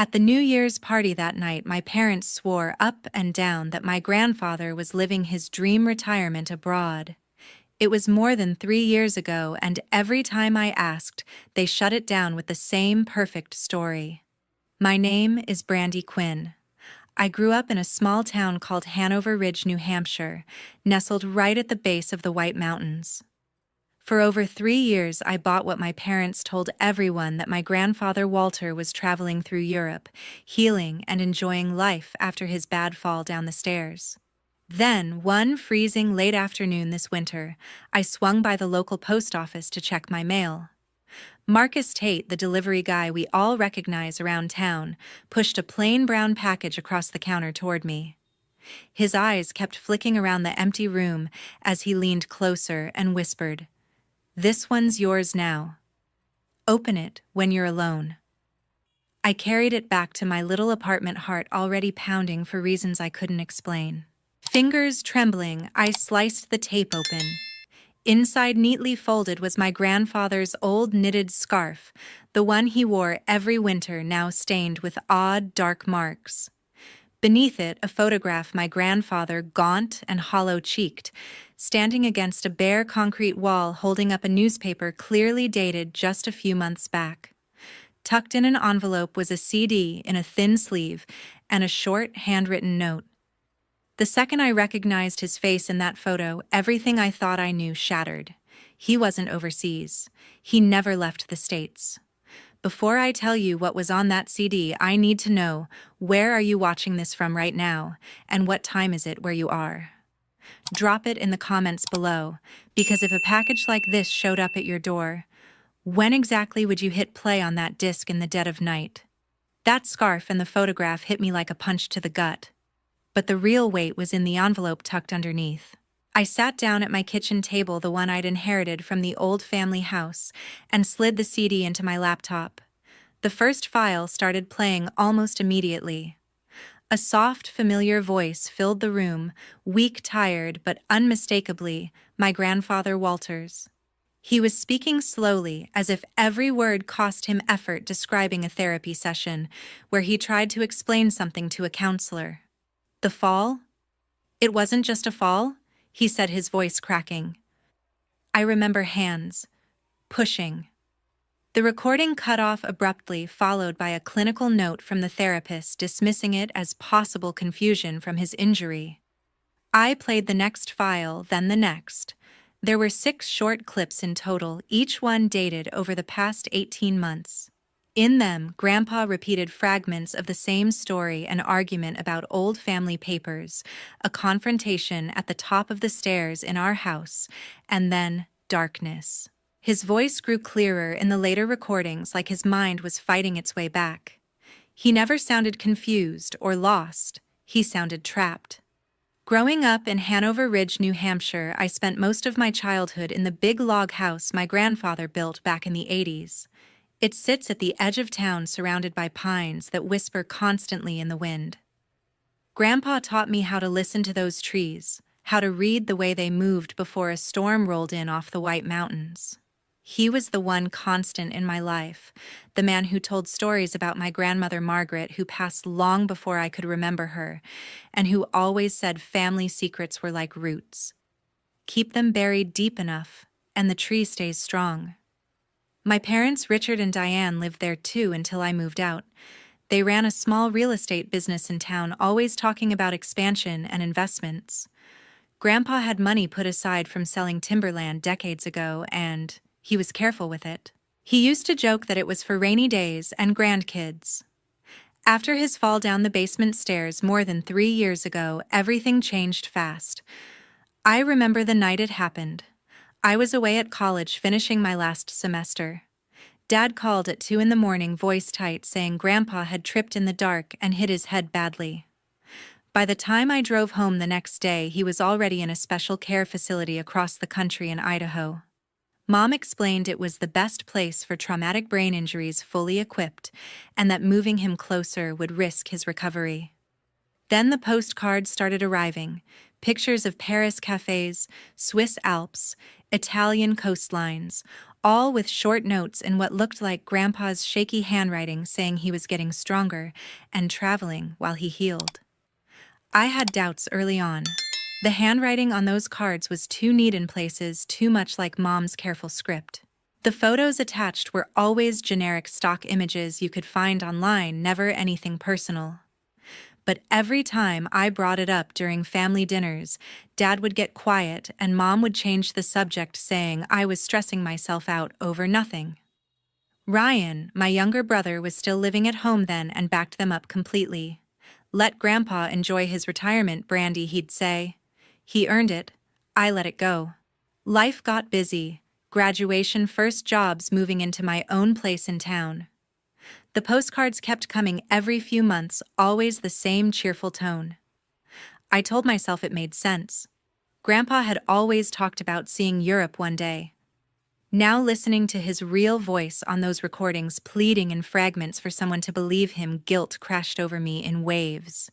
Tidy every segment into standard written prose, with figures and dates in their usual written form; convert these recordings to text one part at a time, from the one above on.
At the New Year's party that night, my parents swore up and down that my grandfather was living his dream retirement abroad. It was more than 3 years ago, and every time I asked, they shut it down with the same perfect story. My name is Brandy Quinn. I grew up in a small town called Hanover Ridge, New Hampshire, nestled right at the base of the White Mountains. For over 3 years, I bought what my parents told everyone, that my grandfather Walter was traveling through Europe, healing and enjoying life after his bad fall down the stairs. Then, one freezing late afternoon this winter, I swung by the local post office to check my mail. Marcus Tate, the delivery guy we all recognize around town, pushed a plain brown package across the counter toward me. His eyes kept flicking around the empty room as he leaned closer and whispered, "This one's yours now. Open it when you're alone." I carried it back to my little apartment, heart already pounding for reasons I couldn't explain. Fingers trembling, I sliced the tape open. Inside, neatly folded, was my grandfather's old knitted scarf, the one he wore every winter, now stained with odd, dark marks. Beneath it, a photograph, my grandfather, gaunt and hollow-cheeked, standing against a bare concrete wall holding up a newspaper clearly dated just a few months back. Tucked in an envelope was a CD in a thin sleeve and a short, handwritten note. The second I recognized his face in that photo, everything I thought I knew shattered. He wasn't overseas. He never left the States. Before I tell you what was on that CD, I need to know, where are you watching this from right now, and what time is it where you are? Drop it in the comments below, because if a package like this showed up at your door, when exactly would you hit play on that disc in the dead of night? That scarf and the photograph hit me like a punch to the gut. But the real weight was in the envelope tucked underneath. I sat down at my kitchen table, the one I'd inherited from the old family house, and slid the CD into my laptop. The first file started playing almost immediately. A soft, familiar voice filled the room, weak, tired, but unmistakably my grandfather Walter's. He was speaking slowly, as if every word cost him effort, describing a therapy session where he tried to explain something to a counselor. The fall? It wasn't just a fall, he said, his voice cracking. I remember hands pushing. The recording cut off abruptly, followed by a clinical note from the therapist dismissing it as possible confusion from his injury. I played the next file, then the next. There were 6 short clips in total, each one dated over the past 18 months. In them, Grandpa repeated fragments of the same story: an argument about old family papers, a confrontation at the top of the stairs in our house, and then darkness. His voice grew clearer in the later recordings, like his mind was fighting its way back. He never sounded confused or lost. He sounded trapped. Growing up in Hanover Ridge, New Hampshire, I spent most of my childhood in the big log house my grandfather built back in the 80s. It sits at the edge of town, surrounded by pines that whisper constantly in the wind. Grandpa taught me how to listen to those trees, how to read the way they moved before a storm rolled in off the White Mountains. He was the one constant in my life, the man who told stories about my grandmother Margaret, who passed long before I could remember her, and who always said family secrets were like roots. Keep them buried deep enough, and the tree stays strong. My parents, Richard and Diane, lived there too until I moved out. They ran a small real estate business in town, always talking about expansion and investments. Grandpa had money put aside from selling timberland decades ago, and he was careful with it. He used to joke that it was for rainy days and grandkids. After his fall down the basement stairs more than 3 years ago, everything changed fast. I remember the night it happened. I was away at college finishing my last semester. Dad called at 2 a.m, voice tight, saying Grandpa had tripped in the dark and hit his head badly. By the time I drove home the next day, he was already in a special care facility across the country in Idaho. Mom explained it was the best place for traumatic brain injuries, fully equipped, and that moving him closer would risk his recovery. Then the postcards started arriving, pictures of Paris cafes, Swiss Alps, Italian coastlines, all with short notes in what looked like Grandpa's shaky handwriting saying he was getting stronger and traveling while he healed. I had doubts early on. The handwriting on those cards was too neat in places, too much like Mom's careful script. The photos attached were always generic stock images you could find online, never anything personal. But every time I brought it up during family dinners, Dad would get quiet and Mom would change the subject, saying I was stressing myself out over nothing. Ryan, my younger brother, was still living at home then and backed them up completely. Let Grandpa enjoy his retirement, Brandy, he'd say. He earned it. I let it go. Life got busy. Graduation, first jobs, moving into my own place in town. The postcards kept coming every few months, always the same cheerful tone. I told myself it made sense. Grandpa had always talked about seeing Europe one day. Now listening to his real voice on those recordings, pleading in fragments for someone to believe him, guilt crashed over me in waves.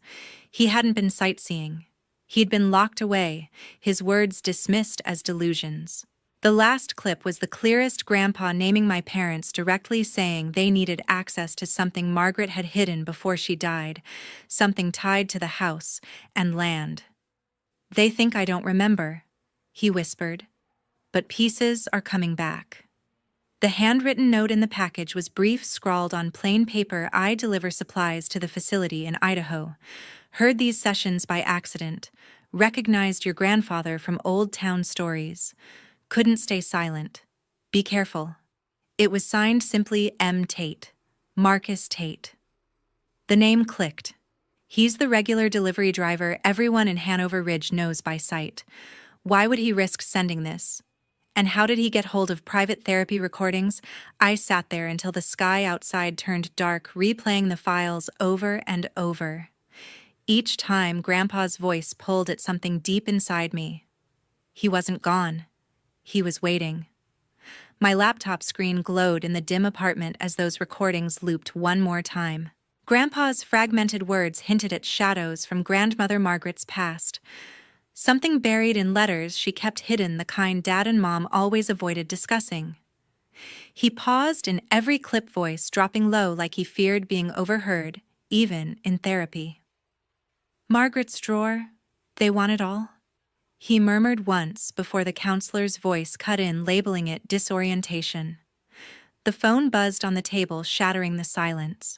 He hadn't been sightseeing. He'd been locked away, his words dismissed as delusions. The last clip was the clearest, Grandpa naming my parents, directly saying they needed access to something Margaret had hidden before she died, something tied to the house and land. They think I don't remember, he whispered. But pieces are coming back. The handwritten note in the package was brief, scrawled on plain paper. I deliver supplies to the facility in Idaho. Heard these sessions by accident. Recognized your grandfather from old town stories. Couldn't stay silent. Be careful. It was signed simply M. Tate. Marcus Tate. The name clicked. He's the regular delivery driver everyone in Hanover Ridge knows by sight. Why would he risk sending this? And how did he get hold of private therapy recordings? I sat there until the sky outside turned dark, replaying the files over and over. Each time, Grandpa's voice pulled at something deep inside me. He wasn't gone. He was waiting. My laptop screen glowed in the dim apartment as those recordings looped one more time. Grandpa's fragmented words hinted at shadows from Grandmother Margaret's past. Something buried in letters she kept hidden, the kind Dad and Mom always avoided discussing. He paused in every clip, voice dropping low like he feared being overheard, even in therapy. Margaret's drawer, they want it all? He murmured once before the counselor's voice cut in, labeling it disorientation. The phone buzzed on the table, shattering the silence.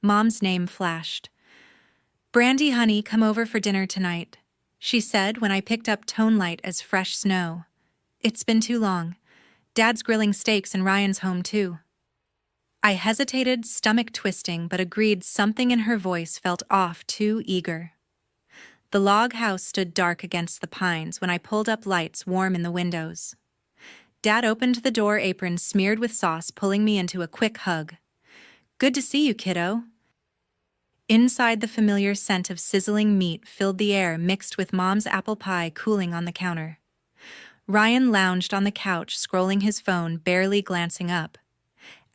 Mom's name flashed. "Brandy, honey, come over for dinner tonight," she said when I picked up tone light as fresh snow. "It's been too long. Dad's grilling steaks and Ryan's home too." I hesitated, stomach twisting, but agreed. Something in her voice felt off, too eager. The log house stood dark against the pines when I pulled up, lights warm in the windows. Dad opened the door, apron smeared with sauce, pulling me into a quick hug. "Good to see you, kiddo." Inside, the familiar scent of sizzling meat filled the air, mixed with Mom's apple pie cooling on the counter. Ryan lounged on the couch, scrolling his phone, barely glancing up.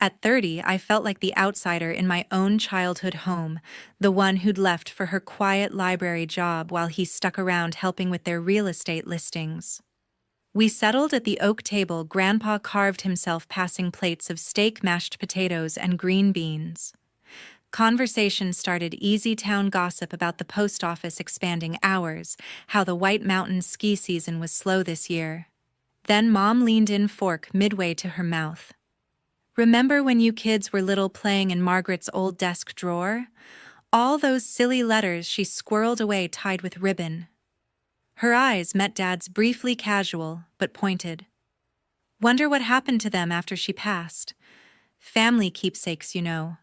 At 30, I felt like the outsider in my own childhood home, the one who'd left for her quiet library job while he stuck around helping with their real estate listings. We settled at the oak table. Grandpa carved himself, passing plates of steak, mashed potatoes, and green beans. Conversation started, easy town gossip about the post office expanding hours, how the White Mountains ski season was slow this year. Then Mom leaned in, fork midway to her mouth. "Remember when you kids were little, playing in Margaret's old desk drawer? All those silly letters she squirreled away, tied with ribbon." Her eyes met Dad's, briefly casual, but pointed. "Wonder what happened to them after she passed. Family keepsakes, you know."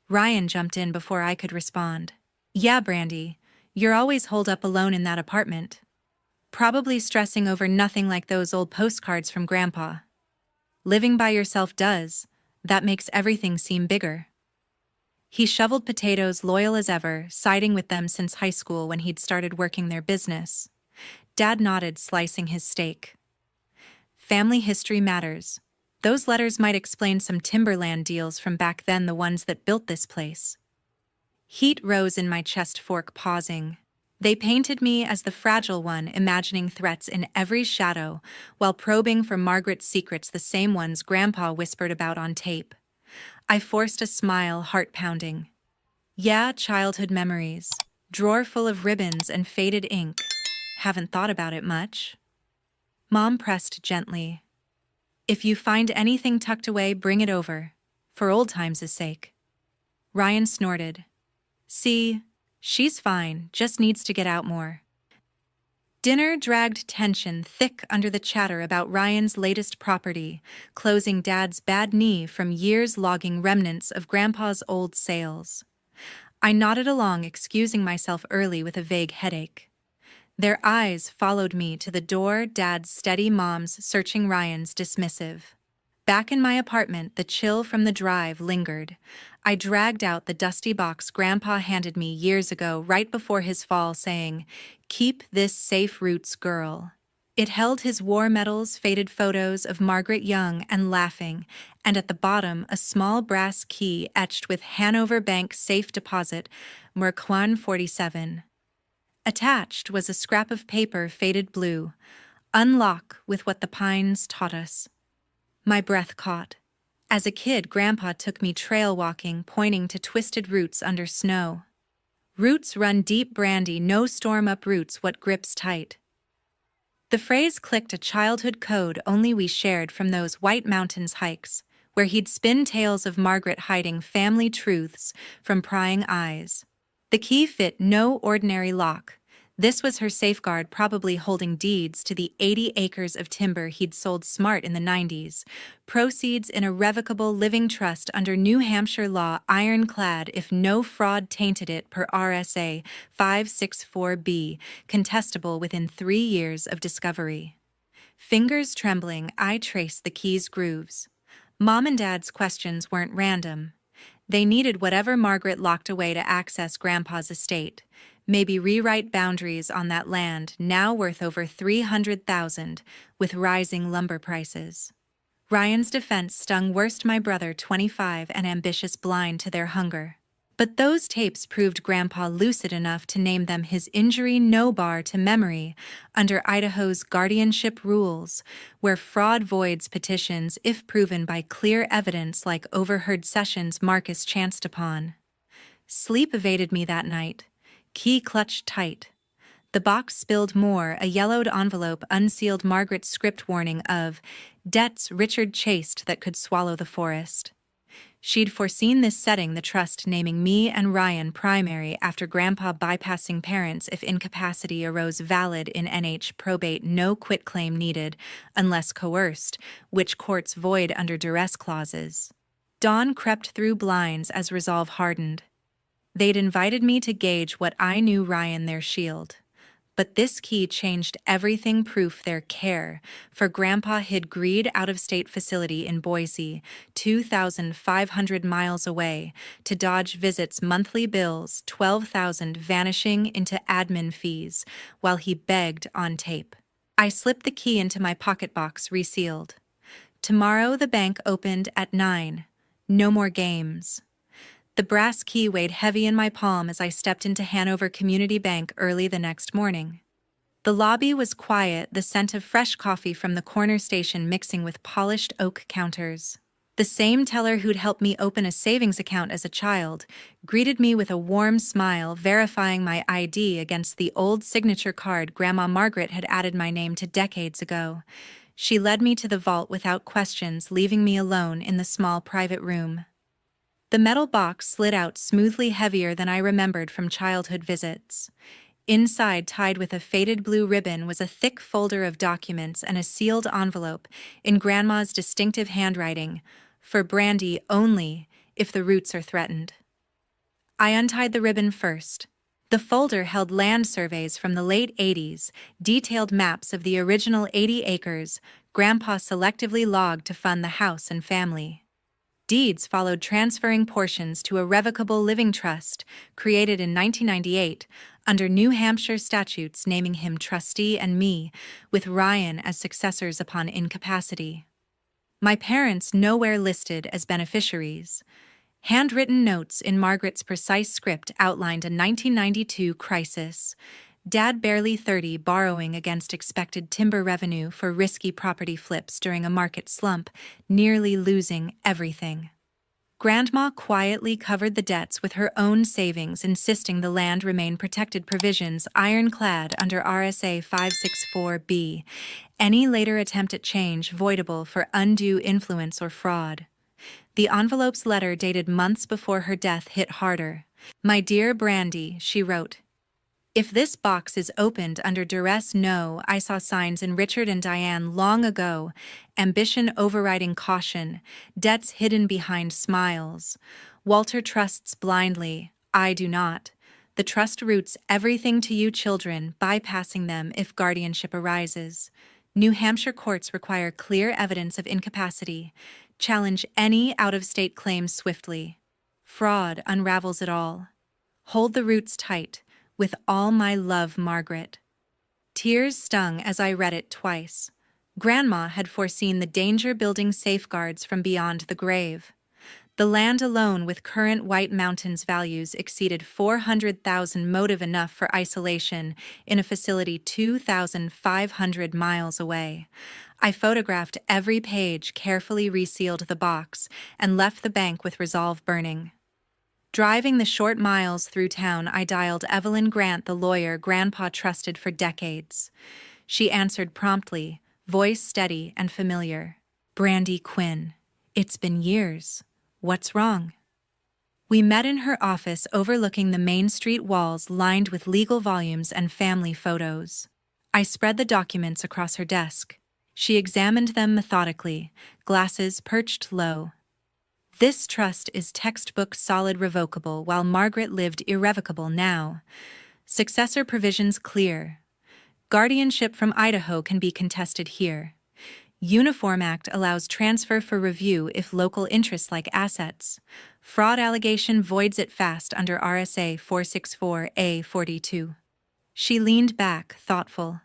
Ryan jumped in before I could respond. "Yeah, Brandy, you're always holed up alone in that apartment. Probably stressing over nothing like those old postcards from Grandpa. Living by yourself does. That makes everything seem bigger." He shoveled potatoes, loyal as ever, siding with them since high school when he'd started working their business. Dad nodded, slicing his steak. "Family history matters. Those letters might explain some timberland deals from back then, the ones that built this place." Heat rose in my chest, fork pausing. They painted me as the fragile one, imagining threats in every shadow, while probing for Margaret's secrets, the same ones Grandpa whispered about on tape. I forced a smile, heart pounding. Yeah, childhood memories. Drawer full of ribbons and faded ink. Haven't thought about it much. Mom pressed gently. If you find anything tucked away, bring it over. For old times' sake. Ryan snorted. See, she's fine, just needs to get out more. Dinner dragged tension thick under the chatter about Ryan's latest property, closing Dad's bad knee from years logging remnants of Grandpa's old sales. I nodded along, excusing myself early with a vague headache. Their eyes followed me to the door, Dad's steady, Mom's searching, Ryan's dismissive. Back in my apartment, the chill from the drive lingered. I dragged out the dusty box Grandpa handed me years ago, right before his fall, saying, "Keep this safe, Roots girl." It held his war medals, faded photos of Margaret young and laughing, and at the bottom a small brass key etched with Hanover Bank Safe Deposit, Merquan 47. Attached was a scrap of paper, faded blue. Unlock with what the pines taught us. My breath caught. As a kid, Grandpa took me trail walking, pointing to twisted roots under snow. Roots run deep, Brandy, no storm uproots what grips tight. The phrase clicked, a childhood code only we shared from those White Mountains hikes, where he'd spin tales of Margaret hiding family truths from prying eyes. The key fit no ordinary lock. This was her safeguard, probably holding deeds to the 80 acres of timber he'd sold smart in the 90s, proceeds in irrevocable living trust under New Hampshire law, ironclad if no fraud tainted it per RSA 564B, contestable within 3 years of discovery. Fingers trembling, I traced the key's grooves. Mom and Dad's questions weren't random. They needed whatever Margaret locked away to access Grandpa's estate. Maybe rewrite boundaries on that land, now worth over $300,000, with rising lumber prices. Ryan's defense stung worst, my brother, 25 and ambitious, blind to their hunger. But those tapes proved Grandpa lucid enough to name them his injury no bar to memory under Idaho's guardianship rules, where fraud voids petitions if proven by clear evidence, like overheard sessions Marcus chanced upon. Sleep evaded me that night. Key clutched tight. The box spilled more, a yellowed envelope, unsealed, Margaret's script warning of debts Richard chased that could swallow the forest. She'd foreseen this, setting the trust, naming me and Ryan primary after Grandpa bypassing parents if incapacity arose, valid in NH probate, no quitclaim needed unless coerced, which courts void under duress clauses. Dawn crept through blinds as resolve hardened. They'd invited me to gauge what I knew, Ryan their shield. But this key changed everything, proof their care, for Grandpa hid greed out-of-state facility in Boise, 2,500 miles away, to dodge visits, monthly bills, $12,000 vanishing into admin fees, while he begged on tape. I slipped the key into my pocket box, resealed. Tomorrow the bank opened at 9. No more games. The brass key weighed heavy in my palm as I stepped into Hanover Community Bank early the next morning. The lobby was quiet, the scent of fresh coffee from the corner station mixing with polished oak counters. The same teller who'd helped me open a savings account as a child greeted me with a warm smile, verifying my ID against the old signature card Grandma Margaret had added my name to decades ago. She led me to the vault without questions, leaving me alone in the small private room. The metal box slid out smoothly, heavier than I remembered from childhood visits. Inside, tied with a faded blue ribbon, was a thick folder of documents and a sealed envelope in Grandma's distinctive handwriting, for Brandy only if the roots are threatened. I untied the ribbon first. The folder held land surveys from the late 80s, detailed maps of the original 80 acres Grandpa selectively logged to fund the house and family. Deeds followed, transferring portions to a revocable living trust created in 1998 under New Hampshire statutes, naming him trustee and me, with Ryan as successors upon incapacity. My parents nowhere listed as beneficiaries. Handwritten notes in Margaret's precise script outlined a 1992 crisis. Dad barely 30, borrowing against expected timber revenue for risky property flips during a market slump, nearly losing everything. Grandma quietly covered the debts with her own savings, insisting the land remain protected, provisions ironclad under RSA 564B. Any later attempt at change voidable for undue influence or fraud. The envelope's letter dated months before her death hit harder. "My dear Brandy," she wrote, "if this box is opened under duress, no, I saw signs in Richard and Diane long ago. Ambition overriding caution, debts hidden behind smiles. Walter trusts blindly, I do not. The trust roots everything to you children, bypassing them if guardianship arises. New Hampshire courts require clear evidence of incapacity. Challenge any out-of-state claims swiftly. Fraud unravels it all. Hold the roots tight. With all my love, Margaret." Tears stung as I read it twice. Grandma had foreseen the danger, building safeguards from beyond the grave. The land alone, with current White Mountains values, exceeded 400,000, motive enough for isolation in a facility 2,500 miles away. I photographed every page, carefully resealed the box, and left the bank with resolve burning. Driving the short miles through town, I dialed Evelyn Grant, the lawyer Grandpa trusted for decades. She answered promptly, voice steady and familiar. "Brandy Quinn. It's been years. What's wrong?" We met in her office overlooking the Main Street walls lined with legal volumes and family photos. I spread the documents across her desk. She examined them methodically, glasses perched low. "This trust is textbook solid, revocable, while Margaret lived irrevocable now. Successor provisions clear. Guardianship from Idaho can be contested here. Uniform Act allows transfer for review if local interests like assets. Fraud allegation voids it fast under RSA 464A42. She leaned back, thoughtful.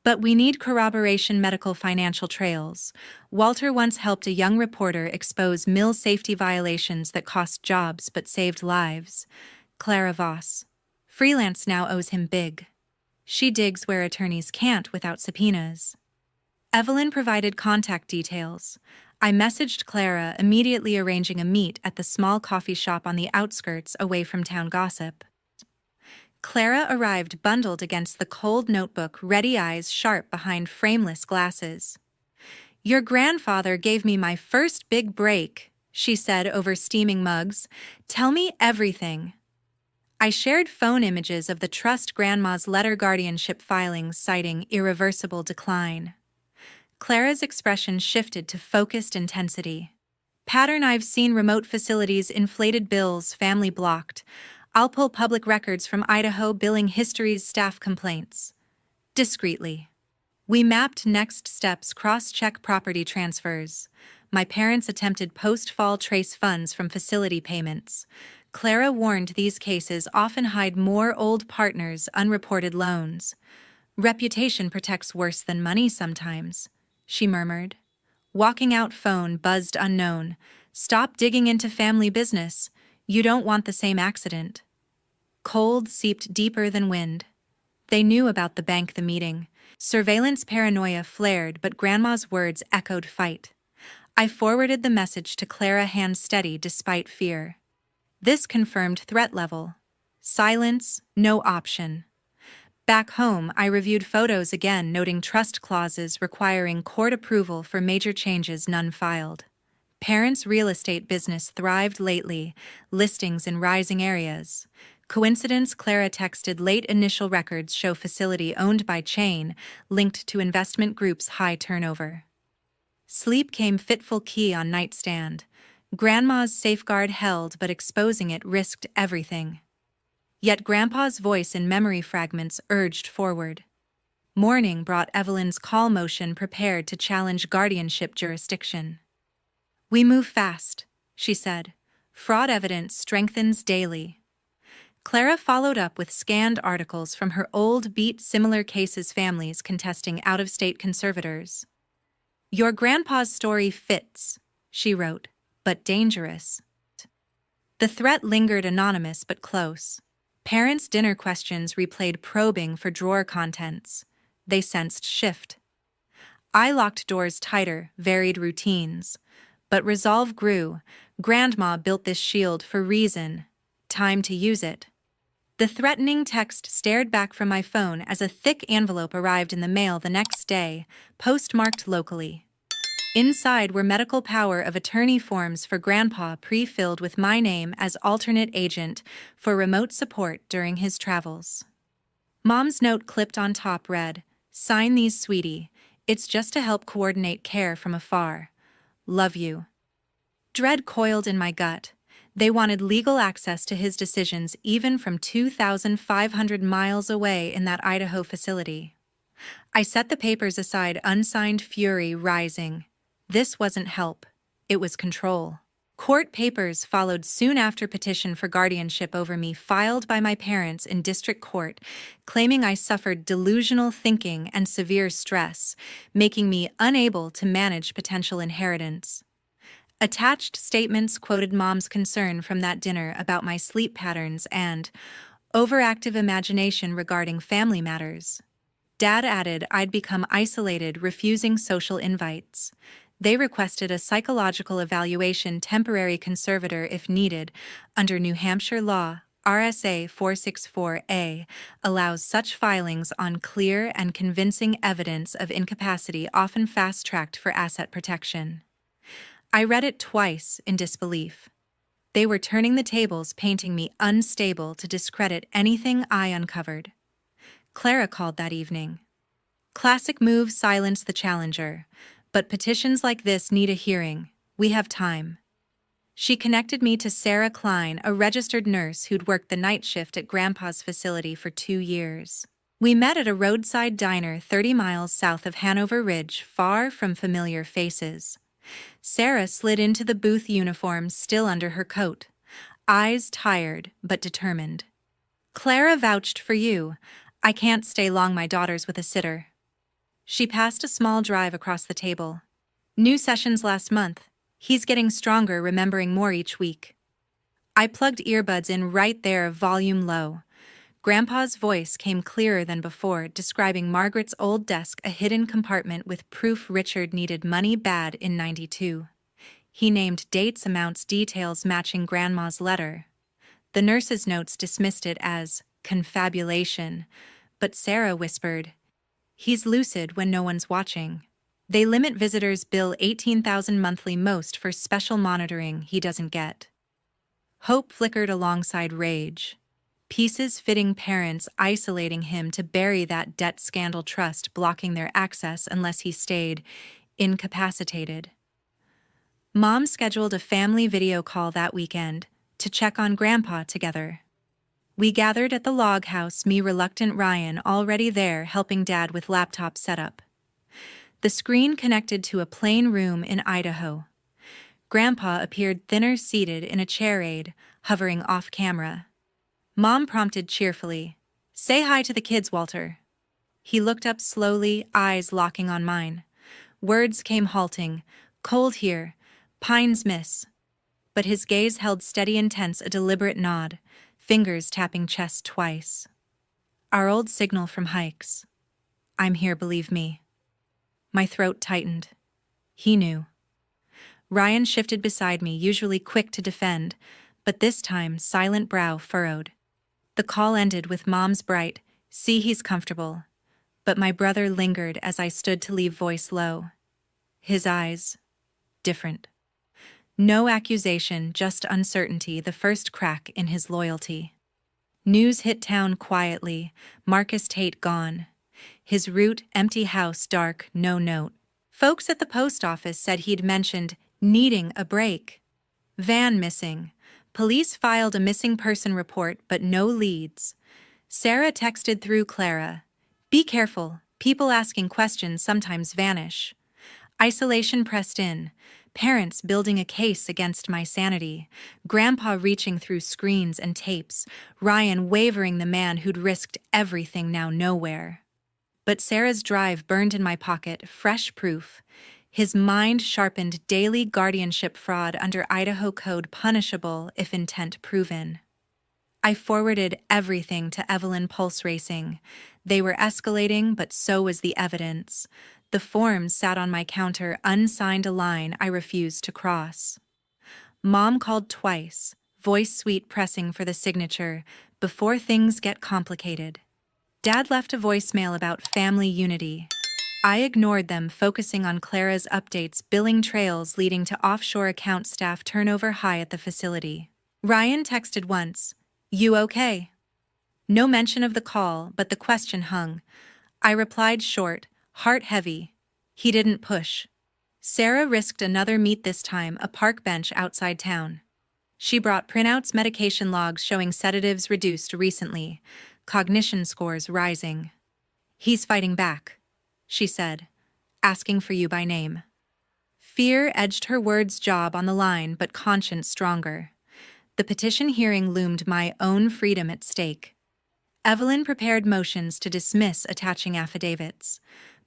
"But we need corroboration, medical, financial trails. Walter once helped a young reporter expose mill safety violations that cost jobs but saved lives. Clara Voss. Freelance now owes him big. She digs where attorneys can't without subpoenas." Evelyn provided contact details. I messaged Clara, immediately arranging a meet at the small coffee shop on the outskirts, away from town gossip. Clara arrived bundled against the cold notebook, ready eyes sharp behind frameless glasses. "Your grandfather gave me my first big break," she said over steaming mugs. "Tell me everything." I shared phone images of the trust, Grandma's letter, guardianship filings citing irreversible decline. Clara's expression shifted to focused intensity. "Pattern I've seen: remote facilities, inflated bills, family blocked. I'll pull public records from Idaho, billing histories, staff complaints." Discreetly. We mapped next steps, cross-check property transfers. My parents attempted post-fall trace funds from facility payments. Clara warned these cases often hide more old partners, unreported loans. "Reputation protects worse than money sometimes," she murmured. Walking out, phone buzzed unknown. "Stop digging into family business. You don't want the same accident." Cold seeped deeper than wind. They knew about the bank, the meeting. Surveillance paranoia flared, but Grandma's words echoed fight. I forwarded the message to Clara, hand steady despite fear. This confirmed threat level. Silence, no option. Back home, I reviewed photos again, noting trust clauses requiring court approval for major changes, none filed. Parents' real estate business thrived lately, listings in rising areas. Coincidence? Clara texted, late initial records show facility owned by chain, linked to investment group's high turnover. Sleep came, fitful key on nightstand. Grandma's safeguard held, but exposing it risked everything. Yet Grandpa's voice in memory fragments urged forward. Morning brought Evelyn's call motion, prepared to challenge guardianship jurisdiction. "We move fast," she said. "Fraud evidence strengthens daily." Clara followed up with scanned articles from her old beat, similar cases, families contesting out-of-state conservators. "Your grandpa's story fits," she wrote, "but dangerous." The threat lingered, anonymous but close. Parents' dinner questions replayed probing for drawer contents. They sensed shift. I locked doors tighter, varied routines. But resolve grew. Grandma built this shield for reason. Time to use it. The threatening text stared back from my phone as a thick envelope arrived in the mail the next day, postmarked locally. Inside were medical power of attorney forms for Grandpa pre-filled with my name as alternate agent for remote support during his travels. Mom's note clipped on top read, "Sign these, sweetie. It's just to help coordinate care from afar. Love you." Dread coiled in my gut. They wanted legal access to his decisions even from 2,500 miles away in that Idaho facility. I set the papers aside, unsigned fury rising. This wasn't help. It was control. Court papers followed soon after petition for guardianship over me filed by my parents in district court, claiming I suffered delusional thinking and severe stress, making me unable to manage potential inheritance. Attached statements quoted Mom's concern from that dinner about my sleep patterns and overactive imagination regarding family matters. Dad added I'd become isolated, refusing social invites. They requested a psychological evaluation temporary conservator if needed. Under New Hampshire law, RSA 464A allows such filings on clear and convincing evidence of incapacity, often fast-tracked for asset protection. I read it twice in disbelief. They were turning the tables, painting me unstable to discredit anything I uncovered. Clara called that evening. Classic move, silence the challenger. But petitions like this need a hearing. We have time. She connected me to Sarah Klein, a registered nurse who'd worked the night shift at Grandpa's facility for 2 years. We met at a roadside diner 30 miles south of Hanover Ridge, far from familiar faces. Sarah slid into the booth uniform still under her coat, eyes tired but determined. "Clara vouched for you. I can't stay long, my daughter's with a sitter." She passed a small drive across the table. "New sessions last month. He's getting stronger, remembering more each week." I plugged earbuds in right there, volume low. Grandpa's voice came clearer than before, describing Margaret's old desk, a hidden compartment with proof Richard needed money bad in '92. He named dates, amounts, details matching Grandma's letter. The nurse's notes dismissed it as confabulation, but Sarah whispered, "He's lucid when no one's watching. They limit visitors, bill $18,000 monthly most for special monitoring he doesn't get." Hope flickered alongside rage. Pieces fitting parents isolating him to bury that debt scandal, trust blocking their access unless he stayed incapacitated. Mom scheduled a family video call that weekend to check on Grandpa together. We gathered at the log house, me, reluctant Ryan, already there helping Dad with laptop setup. The screen connected to a plain room in Idaho. Grandpa appeared thinner, seated in a chair aid, hovering off camera. Mom prompted cheerfully, "Say hi to the kids, Walter." He looked up slowly, eyes locking on mine. Words came halting, "Cold here, pines miss." But his gaze held steady, intense, a deliberate nod, fingers tapping chest twice. Our old signal from hikes. "I'm here, believe me." My throat tightened. He knew. Ryan shifted beside me, usually quick to defend, but this time silent brow furrowed. The call ended with Mom's bright, "See, he's comfortable." But my brother lingered as I stood to leave, voice low. His eyes, different. No accusation, just uncertainty, the first crack in his loyalty. News hit town quietly, Marcus Tate gone. His route, empty house, dark, no note. Folks at the post office said he'd mentioned needing a break. Van missing. Police filed a missing person report, but no leads. Sarah texted through Clara, "Be careful, people asking questions sometimes vanish." Isolation pressed in, parents building a case against my sanity, Grandpa reaching through screens and tapes, Ryan wavering, the man who'd risked everything now nowhere. But Sarah's drive burned in my pocket, fresh proof. His mind sharpened, daily guardianship fraud under Idaho code, punishable if intent proven. I forwarded everything to Evelyn, pulse racing. They were escalating, but so was the evidence. The forms sat on my counter, unsigned, a line I refused to cross. Mom called twice, voice sweet, pressing for the signature, before things get complicated. Dad left a voicemail about family unity. I ignored them, focusing on Clara's updates, billing trails leading to offshore account staff turnover high at the facility. Ryan texted once, "You okay?" No mention of the call, but the question hung. I replied short, heart heavy. He didn't push. Sarah risked another meet, this time a park bench outside town. She brought printouts, medication logs showing sedatives reduced recently, cognition scores rising. "He's fighting back," she said, "asking for you by name." Fear edged her words, job on the line, but conscience stronger. The petition hearing loomed, my own freedom at stake. Evelyn prepared motions to dismiss attaching affidavits.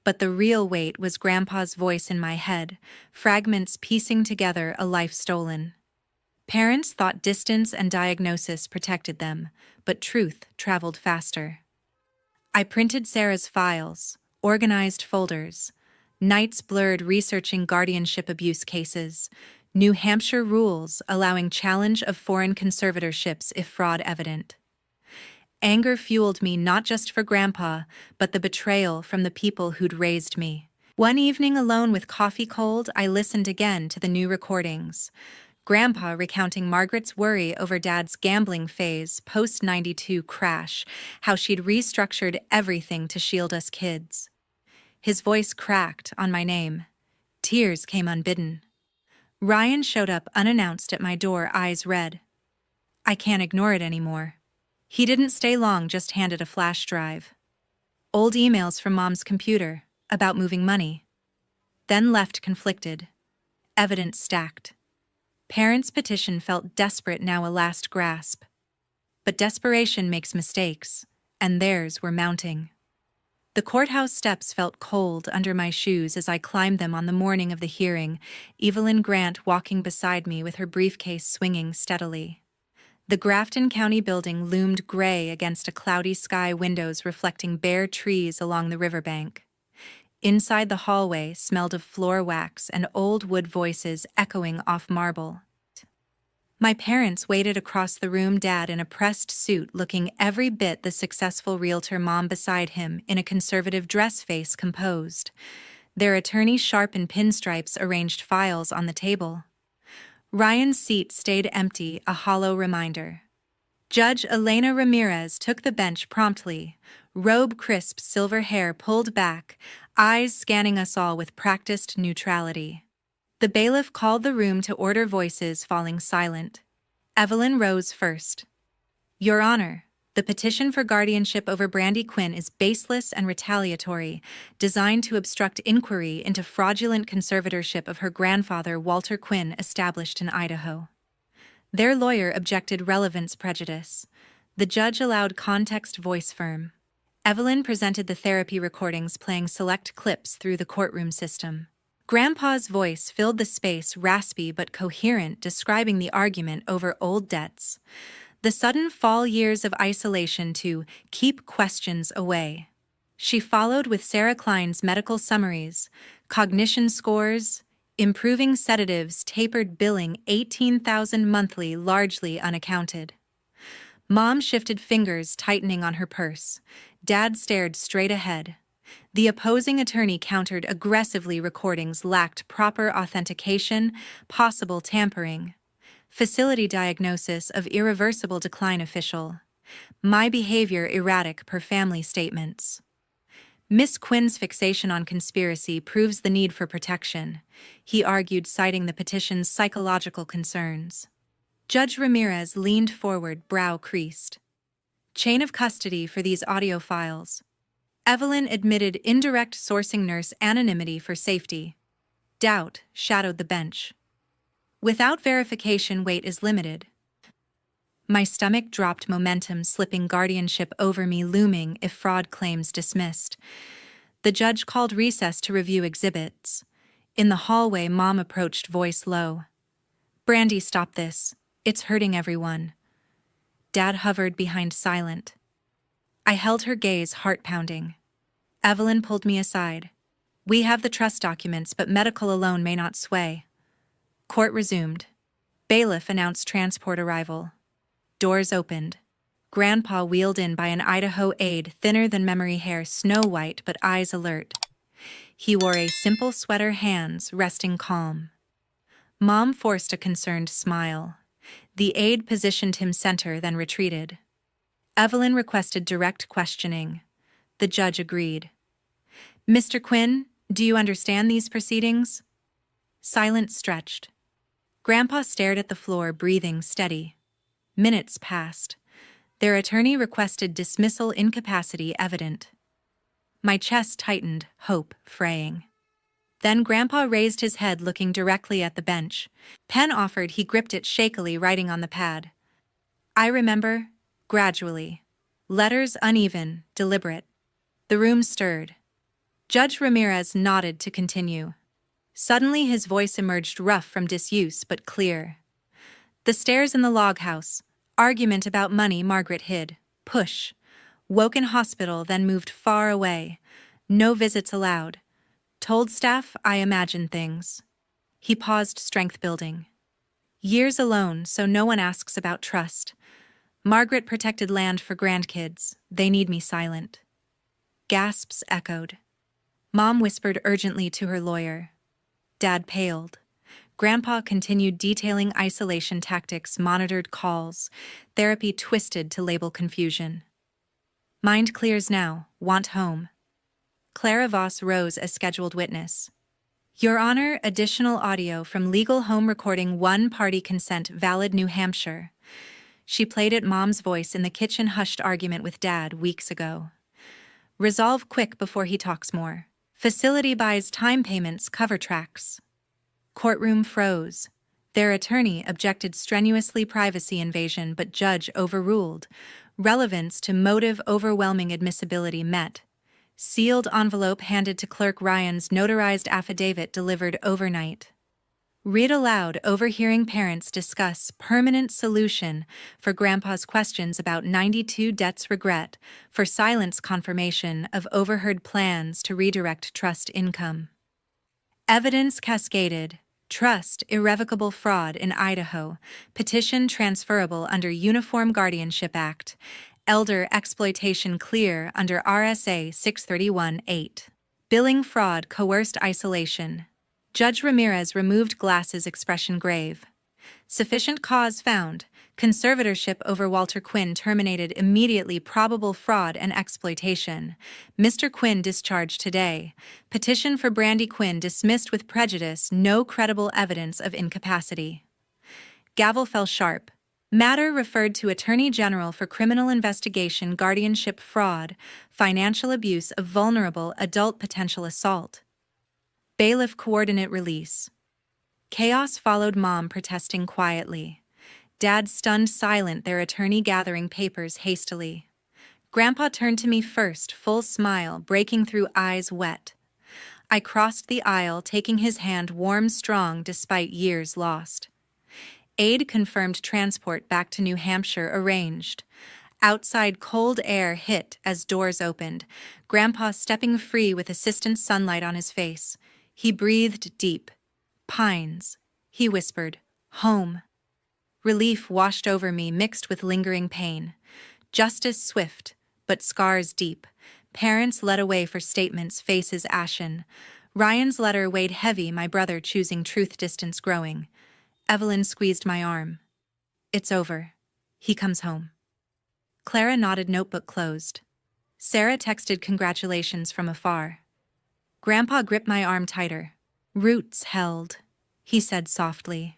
But the real weight was Grandpa's voice in my head, fragments piecing together a life stolen. Parents thought distance and diagnosis protected them, but truth traveled faster. I printed Sarah's files, organized folders, nights blurred researching guardianship abuse cases, New Hampshire rules allowing challenge of foreign conservatorships if fraud evident. Anger fueled me, not just for Grandpa, but the betrayal from the people who'd raised me. One evening, alone with coffee cold, I listened again to the new recordings. Grandpa recounting Margaret's worry over Dad's gambling phase, post-92 crash, how she'd restructured everything to shield us kids. His voice cracked on my name. Tears came unbidden. Ryan showed up unannounced at my door, eyes red. I can't ignore it anymore. He didn't stay long, just handed a flash drive. Old emails from Mom's computer, about moving money. Then left, conflicted. Evidence stacked. Parents' petition felt desperate now, a last grasp. But desperation makes mistakes, and theirs were mounting. The courthouse steps felt cold under my shoes as I climbed them on the morning of the hearing, Evelyn Grant walking beside me with her briefcase swinging steadily. The Grafton County building loomed gray against a cloudy sky, windows reflecting bare trees along the riverbank. Inside, the hallway smelled of floor wax and old wood, voices echoing off marble. My parents waited across the room, Dad in a pressed suit looking every bit the successful realtor, Mom beside him in a conservative dress, face composed. Their attorney, sharp in pinstripes, arranged files on the table. Ryan's seat stayed empty, a hollow reminder. Judge Elena Ramirez took the bench promptly, robe crisp, silver hair pulled back, eyes scanning us all with practiced neutrality. The bailiff called the room to order, voices falling silent. Evelyn rose first. "Your Honor, the petition for guardianship over Brandy Quinn is baseless and retaliatory, designed to obstruct inquiry into fraudulent conservatorship of her grandfather, Walter Quinn, established in Idaho." Their lawyer objected, relevance prejudice. The judge allowed context, voice firm. Evelyn presented the therapy recordings, playing select clips through the courtroom system. Grandpa's voice filled the space, raspy but coherent, describing the argument over old debts. The sudden fall, years of isolation to keep questions away. She followed with Sarah Klein's medical summaries, cognition scores, improving sedatives, tapered billing, 18,000 monthly, largely unaccounted. Mom shifted fingers, tightening on her purse. Dad stared straight ahead. The opposing attorney countered aggressively, recordings lacked proper authentication, possible tampering. Facility diagnosis of irreversible decline, official. My behavior erratic per family statements. Miss Quinn's fixation on conspiracy proves the need for protection, he argued, citing the petition's psychological concerns. Judge Ramirez leaned forward, brow creased. Chain of custody for these audio files. Evelyn admitted indirect sourcing, nurse anonymity for safety. Doubt shadowed the bench. Without verification, weight is limited. My stomach dropped, momentum slipping, guardianship over me looming if fraud claims dismissed. The judge called recess to review exhibits. In the hallway, Mom approached, voice low. "Brandy, stop this. It's hurting everyone." Dad hovered behind silent. I held her gaze, heart-pounding. Evelyn pulled me aside. We have the trust documents, but medical alone may not sway. Court resumed. Bailiff announced transport arrival. Doors opened. Grandpa wheeled in by an Idaho aide, thinner than memory hair, snow-white but eyes alert. He wore a simple sweater, hands resting calm. Mom forced a concerned smile. The aide positioned him center, then retreated. Evelyn requested direct questioning. The judge agreed. Mr. Quinn, do you understand these proceedings? Silence stretched. Grandpa stared at the floor, breathing steady. Minutes passed. Their attorney requested dismissal, incapacity evident. My chest tightened, hope fraying. Then Grandpa raised his head, looking directly at the bench. Pen offered, he gripped it shakily, writing on the pad. I remember, gradually. Letters uneven, deliberate. The room stirred. Judge Ramirez nodded to continue. Suddenly his voice emerged, rough from disuse but clear. The stairs in the log house. Argument about money Margaret hid. Push. Woke in hospital, then moved far away. No visits allowed. Told staff I imagine things. He paused, strength building. Years alone, so no one asks about trust. Margaret protected land for grandkids. They need me silent. Gasps echoed. Mom whispered urgently to her lawyer. Dad paled. Grandpa continued detailing isolation tactics, monitored calls. Therapy twisted to label confusion. Mind clears now. Want home. Clara Voss rose as scheduled witness. Your Honor, additional audio from legal home recording, one-party consent, valid, New Hampshire. She played it, Mom's voice in the kitchen, hushed argument with Dad weeks ago. Resolve quick before he talks more. Facility buys time payments, cover tracks. Courtroom froze. Their attorney objected strenuously, privacy invasion, but judge overruled. Relevance to motive, overwhelming admissibility met. Sealed envelope handed to Clerk Ryan's, notarized affidavit delivered overnight. Read aloud, overhearing parents discuss permanent solution for Grandpa's questions about 92 debts, regret for silence, confirmation of overheard plans to redirect trust income. Evidence cascaded. Trust, irrevocable fraud in Idaho. Petition transferable under Uniform Guardianship Act. Elder exploitation clear under RSA 631-8. Billing fraud, coerced isolation. Judge Ramirez removed glasses, expression grave. Sufficient cause found. Conservatorship over Walter Quinn terminated immediately, probable fraud and exploitation. Mr. Quinn discharged today. Petition for Brandy Quinn dismissed with prejudice, no credible evidence of incapacity. Gavel fell sharp. Matter referred to Attorney General for criminal investigation, guardianship fraud, financial abuse of vulnerable adult, potential assault. Bailiff coordinate release. Chaos followed, Mom protesting quietly. Dad stunned, silent, their attorney gathering papers hastily. Grandpa turned to me first, full smile, breaking through, eyes wet. I crossed the aisle, taking his hand, warm, strong, despite years lost. Aide confirmed transport back to New Hampshire arranged. Outside, cold air hit as doors opened. Grandpa stepping free with assistant sunlight on his face. He breathed deep. Pines. He whispered, home. Relief washed over me, mixed with lingering pain. Justice swift, but scars deep. Parents led away for statements, faces ashen. Ryan's letter weighed heavy, my brother choosing truth, distance growing. Evelyn squeezed my arm. It's over. He comes home. Clara nodded, notebook closed. Sarah texted congratulations from afar. Grandpa gripped my arm tighter. Roots held, he said softly.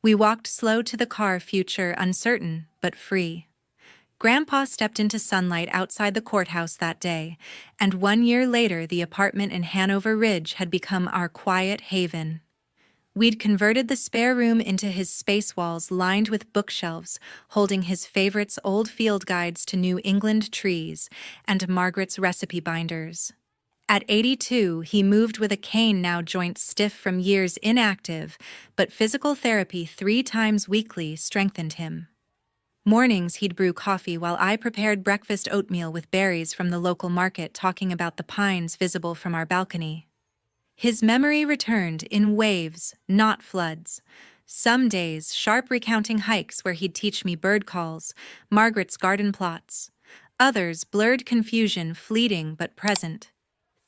We walked slow to the car, future uncertain but free. Grandpa stepped into sunlight outside the courthouse that day, and 1 year later the apartment in Hanover Ridge had become our quiet haven. We'd converted the spare room into his space walls lined with bookshelves holding his favorites, old field guides to New England trees and Margaret's recipe binders. At 82, he moved with a cane, now joints stiff from years inactive, but physical therapy 3 times weekly strengthened him. Mornings he'd brew coffee while I prepared breakfast oatmeal with berries from the local market, talking about the pines visible from our balcony. His memory returned in waves, not floods. Some days, sharp recounting hikes where he'd teach me bird calls, Margaret's garden plots. Others, blurred confusion, fleeting but present.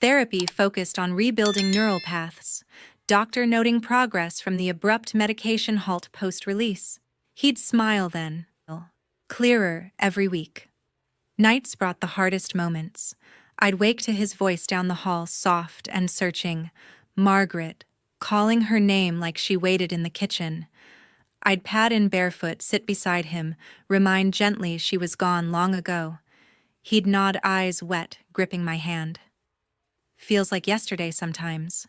Therapy focused on rebuilding neural paths. Doctor noting progress from the abrupt medication halt post-release. He'd smile then, clearer every week. Nights brought the hardest moments. I'd wake to his voice down the hall, soft and searching. Margaret, calling her name like she waited in the kitchen. I'd pad in barefoot, sit beside him, remind gently she was gone long ago. He'd nod, eyes wet, gripping my hand. Feels like yesterday sometimes.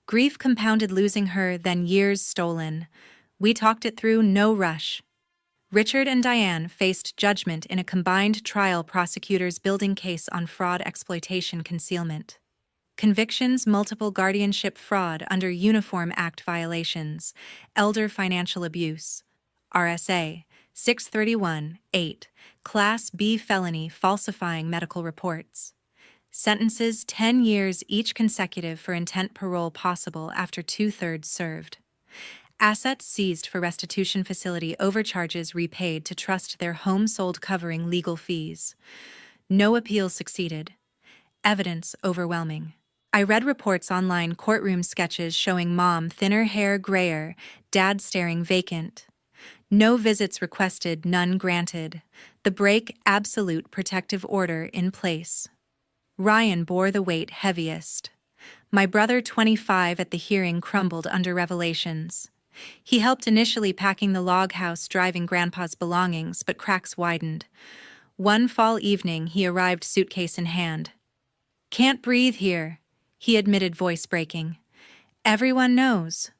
Grief compounded, losing her, then years stolen. We talked it through, no rush. Richard and Diane faced judgment in a combined trial, prosecutors building case on fraud, exploitation, concealment. Convictions: multiple guardianship fraud under Uniform Act violations, elder financial abuse, RSA 631-8, Class B felony, falsifying medical reports. Sentences: 10 years each consecutive for intent, parole possible after 2/3 served. Assets seized for restitution facility, overcharges repaid to trust their home sold, covering legal fees. No appeal succeeded. Evidence overwhelming. I read reports online, courtroom sketches showing mom thinner hair, grayer, dad staring vacant. No visits requested, none granted. The break: absolute protective order in place. Ryan bore the weight heaviest. My brother, 25, at the hearing crumbled under revelations. He helped initially, packing the log house, driving grandpa's belongings, but cracks widened. One fall evening he arrived, suitcase in hand. "Can't breathe here," he admitted, voice breaking. "Everyone knows."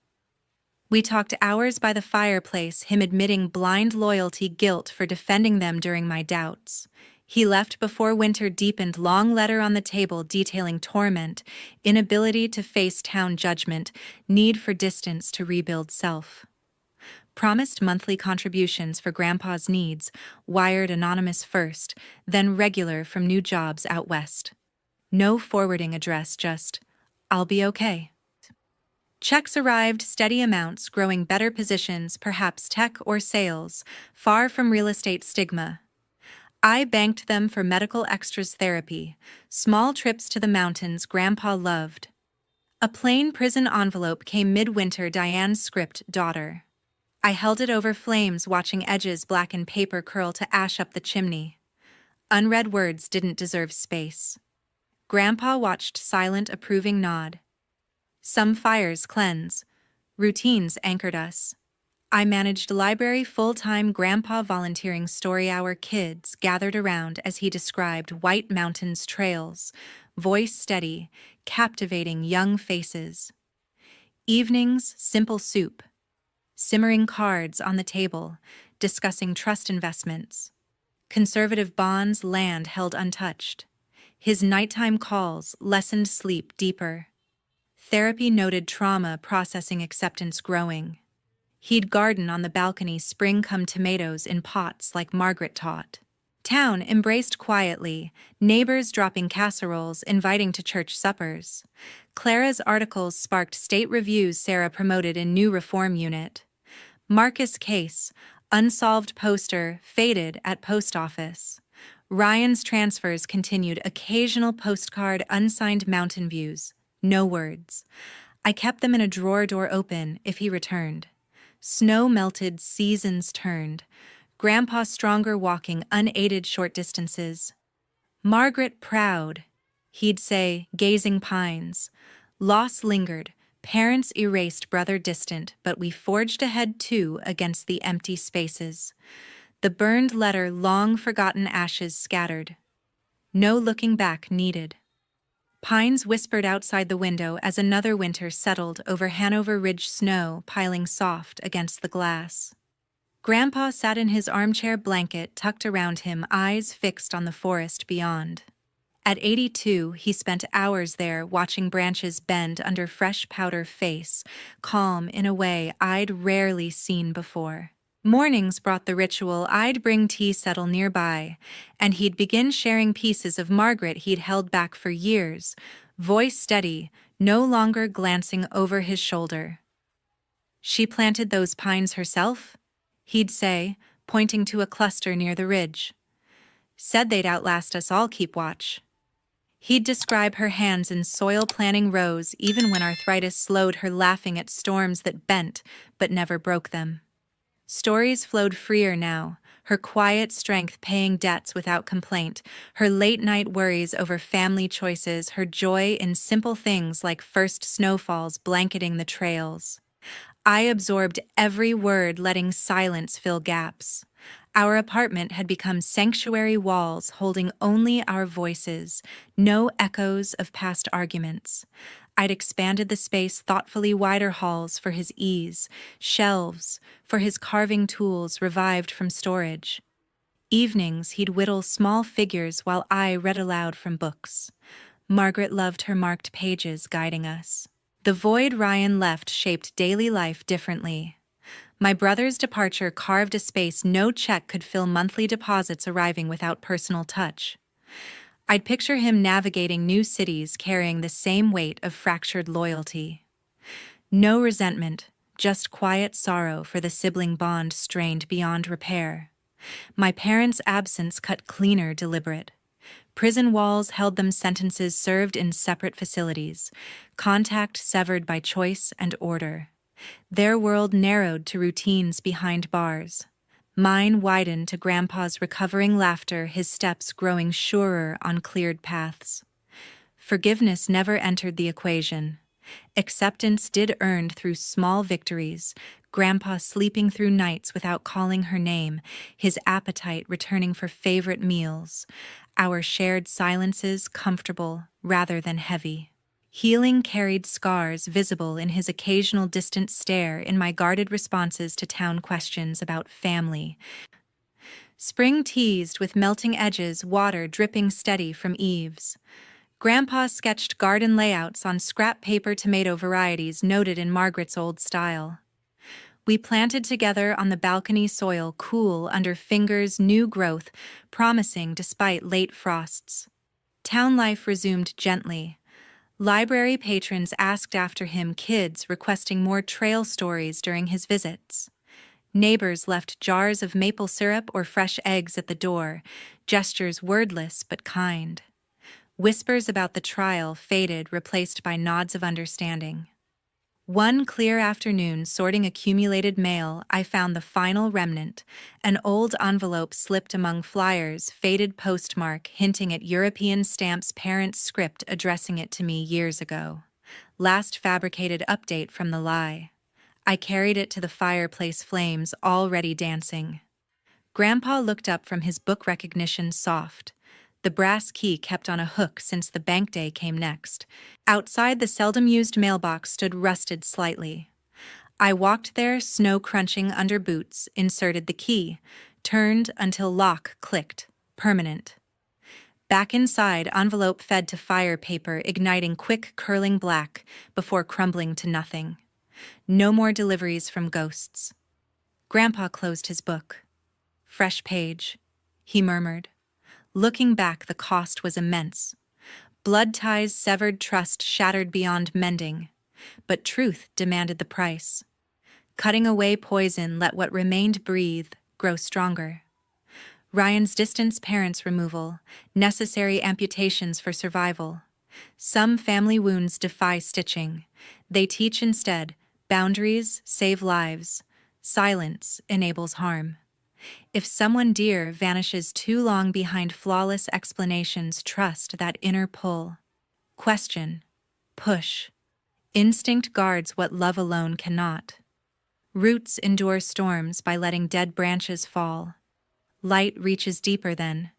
We talked hours by the fireplace, him admitting blind loyalty, guilt for defending them during my doubts. He left before winter deepened, long letter on the table detailing torment, inability to face town judgment, need for distance to rebuild self. Promised monthly contributions for grandpa's needs, wired anonymous first, then regular from new jobs out west. No forwarding address, just, "I'll be okay." Checks arrived, steady amounts, growing, better positions, perhaps tech or sales, far from real estate stigma. I banked them for medical extras, therapy, small trips to the mountains grandpa loved. A plain prison envelope came midwinter, Diane's script, daughter. I held it over flames, watching edges blacken, paper curl to ash up the chimney. Unread words didn't deserve space. Grandpa watched, silent, approving nod. Some fires cleanse. Routines anchored us. I managed library full-time, grandpa volunteering story hour, kids gathered around as he described White Mountains trails, voice steady, captivating young faces. Evenings, simple soup. Simmering cards on the table, discussing trust investments. Conservative bonds, land held untouched. His nighttime calls lessened sleep deeper. Therapy noted trauma processing, acceptance growing. He'd garden on the balcony, spring come tomatoes in pots like Margaret taught. Town embraced quietly, neighbors dropping casseroles, inviting to church suppers. Clara's articles sparked state reviews, Sarah promoted in new reform unit. Marcus case, unsolved poster, faded at post office. Ryan's transfers continued, occasional postcard, unsigned mountain views, no words. I kept them in a drawer, door open if he returned. Snow melted, seasons turned. Grandpa stronger, walking unaided short distances. Margaret proud, he'd say, gazing pines. Loss lingered, parents erased, brother distant, but we forged ahead too against the empty spaces. The burned letter, long forgotten, ashes scattered. No looking back needed. Pines whispered outside the window as another winter settled over Hanover Ridge, snow piling soft against the glass. Grandpa sat in his armchair, blanket tucked around him, eyes fixed on the forest beyond. At 82, he spent hours there, watching branches bend under fresh powder, face calm in a way I'd rarely seen before. Mornings brought the ritual. I'd bring tea settle nearby, and he'd begin sharing pieces of Margaret he'd held back for years, voice steady, no longer glancing over his shoulder. "She planted those pines herself?" he'd say, pointing to a cluster near the ridge. "Said they'd outlast us all. Keep watch." He'd describe her hands in soil planning rows even when arthritis slowed her, laughing at storms that bent but never broke them. Stories flowed freer now, her quiet strength paying debts without complaint, her late-night worries over family choices, her joy in simple things like first snowfalls blanketing the trails. I absorbed every word, letting silence fill gaps. Our apartment had become sanctuary walls holding only our voices, no echoes of past arguments. I'd expanded the space, thoughtfully wider halls for his ease, shelves for his carving tools revived from storage. Evenings he'd whittle small figures while I read aloud from books. Margaret loved her marked pages guiding us. The void Ryan left shaped daily life differently. My brother's departure carved a space no check could fill, monthly deposits arriving without personal touch. I'd picture him navigating new cities carrying the same weight of fractured loyalty. No resentment, just quiet sorrow for the sibling bond strained beyond repair. My parents' absence cut cleaner, deliberate. Prison walls held them, sentences served in separate facilities, contact severed by choice and order. Their world narrowed to routines behind bars. Mine widened to Grandpa's recovering laughter, his steps growing surer on cleared paths. Forgiveness never entered the equation. Acceptance did, earned through small victories, Grandpa sleeping through nights without calling her name, his appetite returning for favorite meals, our shared silences comfortable rather than heavy. Healing carried scars visible in his occasional distant stare, in my guarded responses to town questions about family. Spring teased with melting edges, water dripping steady from eaves. Grandpa sketched garden layouts on scrap paper, tomato varieties noted in Margaret's old style. We planted together on the balcony, soil cool under fingers, new growth promising despite late frosts. Town life resumed gently. Library patrons asked after him, kids requesting more trail stories during his visits. Neighbors left jars of maple syrup or fresh eggs at the door, gestures wordless but kind. Whispers about the trial faded, replaced by nods of understanding. One clear afternoon, sorting accumulated mail, I found the final remnant, an old envelope slipped among flyers, faded postmark hinting at European stamps, parents' script addressing it to me years ago. Last fabricated update from the lie. I carried it to the fireplace, flames already dancing. Grandpa looked up from his book, recognition soft. The brass key kept on a hook since the bank day came next. Outside, the seldom-used mailbox stood rusted slightly. I walked there, snow crunching under boots, inserted the key, turned until lock clicked, permanent. Back inside, envelope fed to fire paper, igniting quick, curling black before crumbling to nothing. No more deliveries from ghosts. Grandpa closed his book. "Fresh page," he murmured. Looking back, the cost was immense. Blood ties severed, trust shattered beyond mending. But truth demanded the price. Cutting away poison, let what remained breathe, grow stronger. Ryan's distance, parents' removal, necessary amputations for survival. Some family wounds defy stitching. They teach instead, boundaries save lives. Silence enables harm. If someone dear vanishes too long behind flawless explanations, trust that inner pull. Question. Push. Instinct guards what love alone cannot. Roots endure storms by letting dead branches fall. Light reaches deeper then,